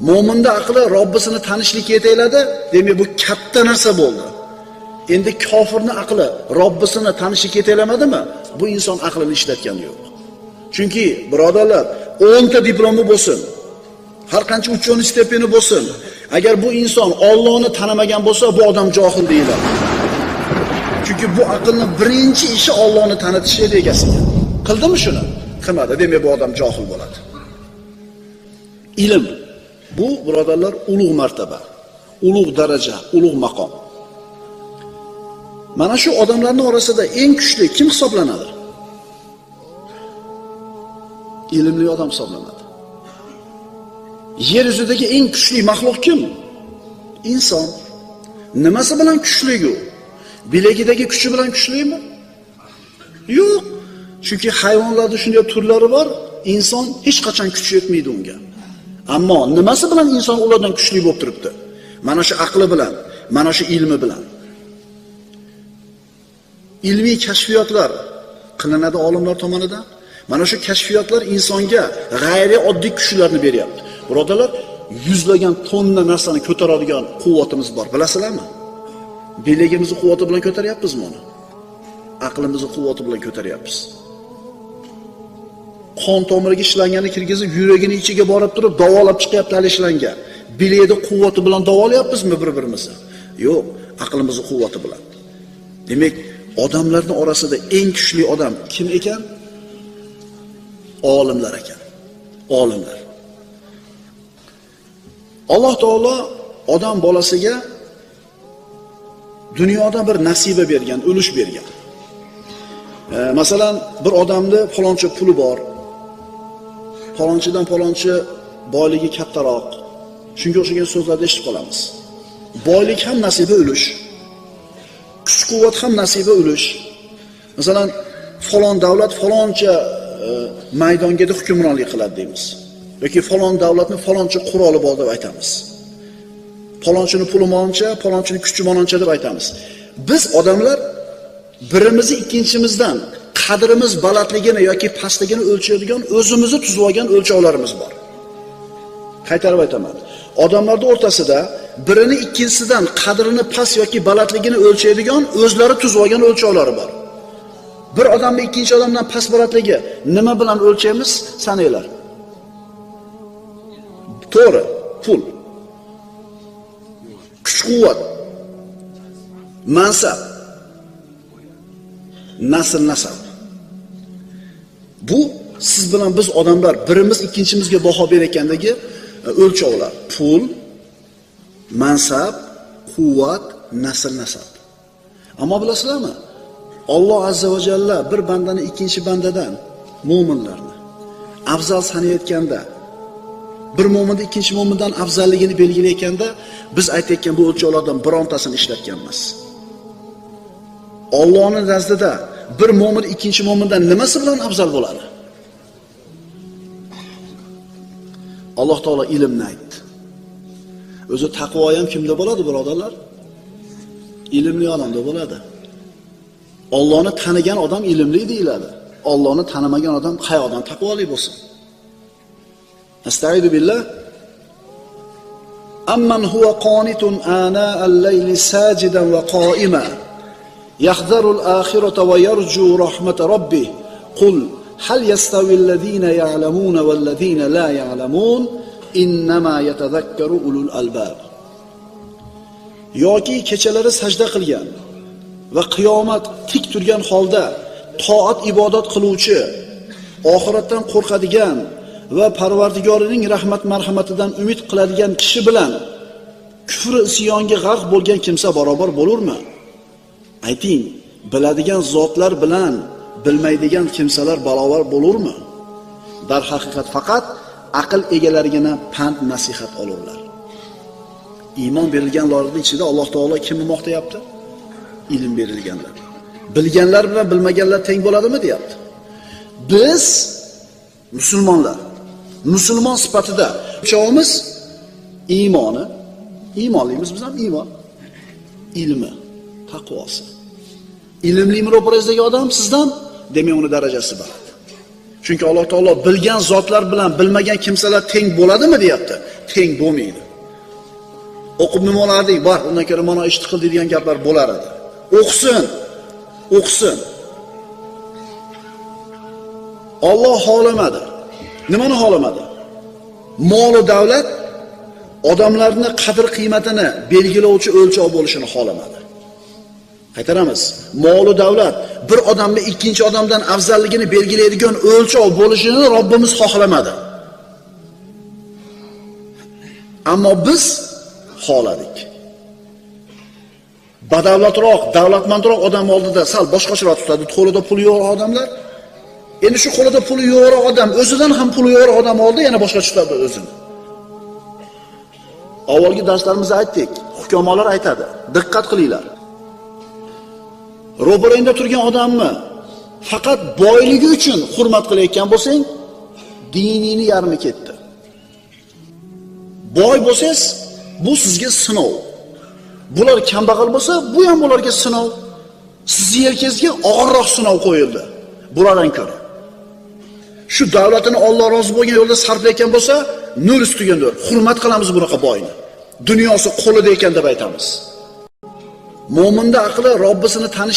Mo'minning aqli Robbisini tanishlikka yetayladi, demak bu katta narsa bo'ldi. Endi kofirning aqli Robbisini tanishlikka yetaylamadimi? Bu inson aqlini ishlatgani yo'q. Chunki birodarlar, 10 ta diplomi bo'lsin, har qancha uchun stipendiyasi bo'lsin, agar bu inson Allohni tanimagan bo'lsa, bu odam johil deyiladi. Chunki bu aqlning birinchi ishi Allohni tanitish edi egasiga. Qildimi shuni? Qilmadi, demak bu odam johil bo'ladi. Ilm bu birodarlar ulug' martaba, ulug' daraja, ulug' maqom. Mana shu odamlarning orasida eng kuchli kim hisoblanadi? Ilmli odam hisoblanadi. Yer yuzidagi eng kuchli maxluq kim? Inson. Nimasi bilan kuchli u? Bilagidagi kuchi bilan kuchlimi? Yo'q. Chunki hayvonlarda shunday turlari bor, inson hech qachon kuchi yetmaydi unga. Ammo nimasi bilan inson ulardan kuchli bo'lib turibdi? Mana shu aqli bilan, mana shu ilmi bilan. Ilmiy kashfiyotlar qilinadi olimlar tomonidan. Mana shu kashfiyotlar insonga g'ayri oddiy kuchlarni beryapti. Birodarlar, yuzlagan tonna narsani ko'taradigan quvvatimiz bor, bilasizlarmi? Bilagimizni quvvati bilan ko'taryapmizmi uni? Aqlimizni quvvati bilan ko'taryapmiz. Qon tomiriga ishlanganini kirgizib, yuragining ichiga borib turib davolab chiqyapti hali ishlangan. Bilagida quvvati bilan davolayapmizmi bir-birimizni? Yo'q, aqlimizning quvvati bilan. Demak, odamlarning orasida eng kuchli odam kim ekan? Olimlar ekan. Olimlar. Alloh taolo odam bolasiga dunyoda bir nasiba bergan, ulush bergan. Masalan, bir odamni faloncha puli bor, falonchidan falonchi boyligi kattaroq. Shunga o'xshagan so'zlarni eshitib qolamiz. Boylik ham nasiba ulush. Kuch-quvvat ham nasiba ulush. Masalan, falon davlat faloncha maydonga hukmronlik qiladi deymiz. Yoki falon davlatning faloncha quroli bor deb aytamiz. Falonchini puli moncha, falonchini kuchi moncha deb aytamiz. Biz odamlar birimizni ikkinchimizdan qadrimiz balandligini yoki pastligini o'lchaydigan o'zimizni tuzib olgan o'lchovlarimiz bor. Qaytarib aytaman. Odamlarning o'rtasida birini ikkinchisidan qadrini past yoki balandligini o'lchaydigan o'zlari tuzib olgan o'lchovlari bor. Bir odamni ikkinchi odamdan past balandligi nima bilan o'lchaymiz? Sananglar. To'g'ri, pul. Kuch-quvvat. Mansab. Nasl-nasab. Bu siz bilan biz odamlar birimiz ikkinchimizga baho berayotgandagi o'lchovlar. Pul, mansab, quvvat, nasl-nasab. Ammo bilasizlarmi? Alloh azza va jalla bir bandani ikkinchi bandadan, mu'minlarni afzal sanayotganda, bir mo'minni ikkinchi mo'mindan afzalligini belgilayotganda, biz aytayotgan bu o'lchovlardan birontasini ishlatgan emas. Allohning nazdida bir mo'min ikkinchi mo'mindan nimasi bilan afzal bo'ladi? Alloh taolo ilmni aytdi. O'zi taqvo ham kimda bo'ladi, birodarlar? Ilmli odamda bo'ladi. Allohni tanigan odam ilmli deyiladi. Allohni tanimagan odam qayoqdan taqvoli bo'lsin? Astagfiru billah. Amman huwa qanitun ana al-layli sajidan wa qa'ima yahdharu al-akhirata wa yarju rahmat rabbih. Qul hal yastawi alladhina ya'lamuna wal ladhina la ya'lamun innama yatadhakkaru ulul albab. Yoki kechalari sajda qilgan va qiyomat tik turgan holda toat ibodat qiluvchi, oxiratdan qo'rqadigan va Parvardigorining rahmat marhamatidan umid qiladigan kishi bilan kufr isyonga g'arq bo'lgan kimsa barobar bo'lurmi? Ayting, biladigan zotlar bilan bilmaydigan kimsalar barobar bo'lurmi? Dar haqiqat faqat aql egalariga pand nasihat olurlar. Iymon berilganlarning ichida Alloh taolo kimni maqtayapti? Ilm berilganlar. Bilganlar bilan bilmaganlar teng bo'ladimi deyapti. Biz musulmonlar, musulmon sifatida uchovimiz iymoni, iymonlimiz biz ham iymon, ilmi, taqvosi. Ilmli ro'parasidagi odam sizdan, demak uni darajasi baland. Chunki Alloh taolo bilgan zotlar bilan bilmagan kimsalar teng bo'ladimi deyapti. Teng bo'lmaydi. O'qib nima olarding? Bor, undan ko'ra mana ish qil degan gaplar bo'lar edi. O'qsin. Alloh xohlamadi. Nimani xohlamadi? Mol va davlat odamlarning qadr-qiymatini belgilovchi o'lchov bo'lishini xohlamadi. Qaytaramiz. Mol va davlat bir odamning ikkinchi odamdan afzalligini belgilaydigan o'lchov bo'lishini Robbimiz xohlamadi. Ammo biz xohladik. Badavlatroq, davlatmandroq odam oldida sal boshqacharoq tutadi. Qo'lida puli yo'q odamlar. Endi shu qo'lida puli yo'q odam o'zidan ham puli yo'q odam oldi yana boshqa tutadi o'zini. Avvalgi darslarimizda aytdik, hukumalar aytadi. Diqqat qilinglar. Ro'barangda turgan odamni faqat boyligi uchun hurmat qilayotgan bo'lsang, diningni yarmi ketdi. Boy bo'lsangiz, bu sizga sinov. Bular kambag'al bo'lsa, bu ham ularga sinov. Sizning yelkangizga og'irroq sinov qo'yildi. Bulardan ko'ra. Shu davlatini Alloh rozi bo'lgan yo'lda sarflayotgan bo'lsa, nur ustiga nur. Hurmat qilamiz bunaqa boyni. Dunyosi qo'lida ekan deb aytamiz. Mo'minda aqli Robbisini tanish